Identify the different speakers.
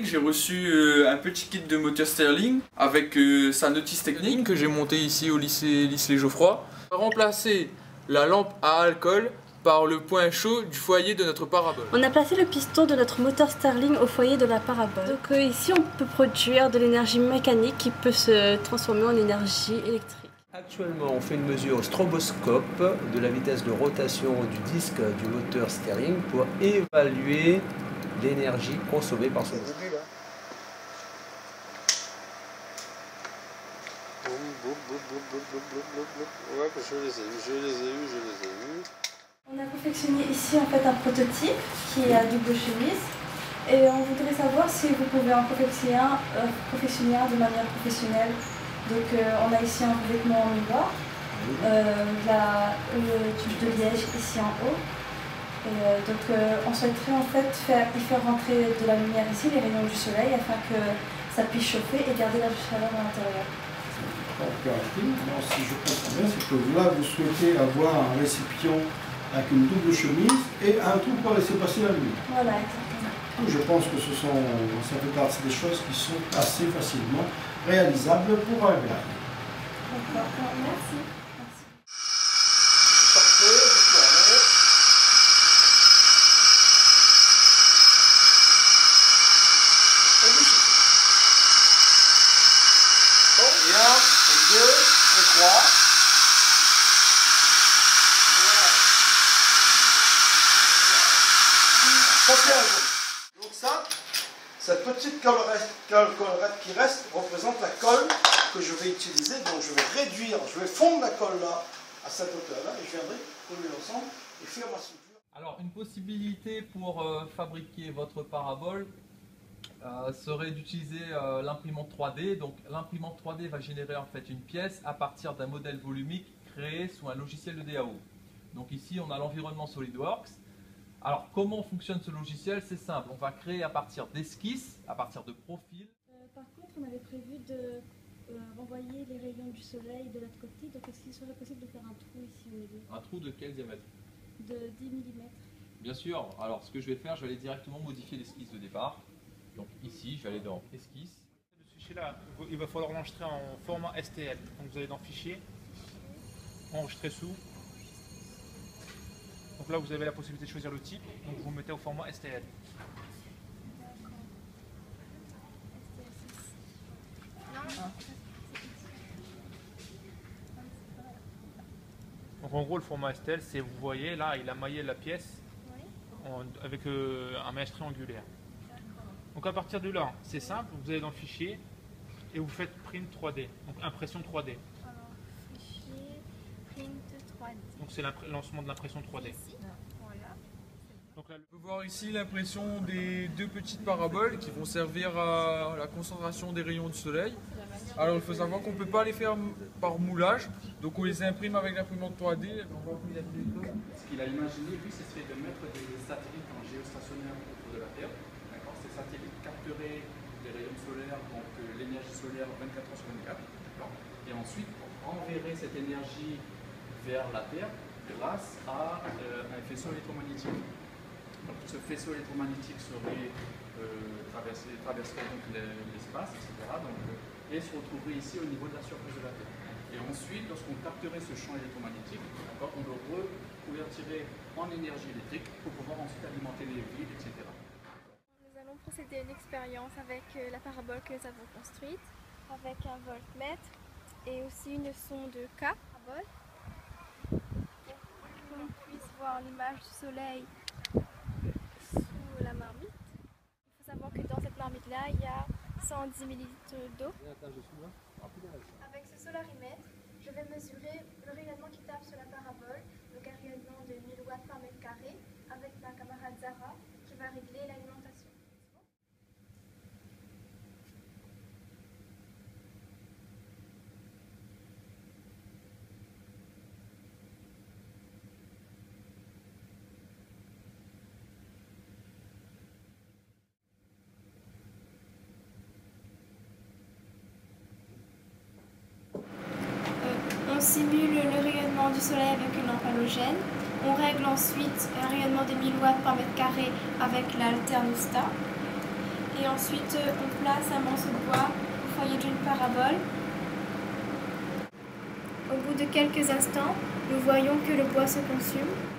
Speaker 1: J'ai reçu un petit kit de moteur Sterling avec sa notice technique que j'ai monté ici au lycée Geoffroy. On va remplacer la lampe à alcool par le point chaud du foyer de notre parabole.
Speaker 2: On a placé le piston de notre moteur Sterling au foyer de la parabole. Donc ici on peut produire de l'énergie mécanique qui peut se transformer en énergie électrique.
Speaker 3: Actuellement, on fait une mesure au stroboscope de la vitesse de rotation du disque du moteur Sterling pour évaluer l'énergie consommée par ce moteur.
Speaker 4: Ouais, je les ai eus.
Speaker 2: On a confectionné ici en fait un prototype qui est à double chemise et on voudrait savoir si vous pouvez en confectionner un de manière professionnelle. Donc on a ici un revêtement en miroir, le tube de liège ici en haut. On souhaiterait en fait y faire rentrer de la lumière ici, les rayons du soleil, afin que ça puisse chauffer et garder la chaleur à l'intérieur.
Speaker 5: Alors, si je comprends bien, c'est que là vous souhaitez avoir un récipient avec une double chemise et un trou pour laisser passer la lumière.
Speaker 2: Voilà, exactement.
Speaker 5: Je pense que ça fait partie des choses qui sont assez facilement réalisables pour un gars.
Speaker 2: D'accord, merci.
Speaker 5: Bien, et 2, et 3. Donc ça, cette petite collerette qui reste représente la colle que je vais utiliser. Donc je vais réduire, je vais fondre la colle là, à cette hauteur-là, et je viendrai coller ensemble et faire ma structure.
Speaker 1: Alors une possibilité pour fabriquer votre parabole serait d'utiliser l'imprimante 3D. Donc l'imprimante 3D va générer en fait une pièce à partir d'un modèle volumique créé sous un logiciel de DAO. Donc ici on a l'environnement SolidWorks. Alors comment fonctionne ce logiciel? C'est simple, on va créer à partir d'esquisses, à partir de profils.
Speaker 2: Par contre on avait prévu de renvoyer les rayons du soleil de l'autre côté, donc est-ce qu'il serait possible de faire un trou ici au milieu?
Speaker 1: Un trou de quel diamètre?
Speaker 2: De 10 mm.
Speaker 1: Bien sûr, alors ce que je vais faire, je vais aller directement modifier l'esquisse de départ. Donc ici, je vais aller dans Esquisse.
Speaker 6: Ce fichier-là, il va falloir l'enregistrer en format STL. Donc vous allez dans Fichier, Enregistrer sous. Donc là, vous avez la possibilité de choisir le type. Donc vous mettez au format STL. Donc en gros, le format STL, c'est, vous voyez, là, il a maillé la pièce avec un maillage triangulaire. Donc à partir de là, c'est simple, vous allez dans Fichier et vous faites Print 3D, donc impression 3D.
Speaker 7: Alors, Fichier, Print 3D.
Speaker 6: Donc c'est le lancement de l'impression 3D.
Speaker 7: Voilà.
Speaker 6: Donc là,
Speaker 1: On peut voir ici l'impression des deux petites paraboles qui vont servir à la concentration des rayons du soleil. Alors il faut savoir qu'on ne peut pas les faire par moulage, donc on les imprime avec l'imprimante 3D. Ce qu'il a imaginé, lui, ce serait de mettre des satellites en géostationnaire autour de la Terre. Ces satellites capteraient les rayons solaires, donc l'énergie solaire 24 heures sur 24. Et ensuite, on enverrait cette énergie vers la Terre grâce à un faisceau électromagnétique. Donc, ce faisceau électromagnétique traverserait donc l'espace, etc. Et se retrouverait ici au niveau de la surface de la Terre. Et ensuite, lorsqu'on capterait ce champ électromagnétique, on le reconvertirait en énergie électrique pour pouvoir ensuite alimenter les villes, etc.
Speaker 7: Nous allons procéder à une expérience avec la parabole que nous avons construite, avec un voltmètre et aussi une sonde K parabole. Pour qu'on puisse voir l'image du soleil sous la marmite. Il faut savoir que dans cette marmite-là, il y a 110 ml d'eau. Avec ce solarimètre, je vais mesurer le rayonnement qui tape sur la parabole, donc un rayonnement de 1000 watts par mètre carré, avec ma camarade Zara qui va régler l'alimentation. On simule le rayonnement du soleil avec une lampe halogène. On règle ensuite un rayonnement de 1000 watts par mètre carré avec la thermostat. Et ensuite, on place un morceau de bois au foyer d'une parabole. Au bout de quelques instants, nous voyons que le bois se consume.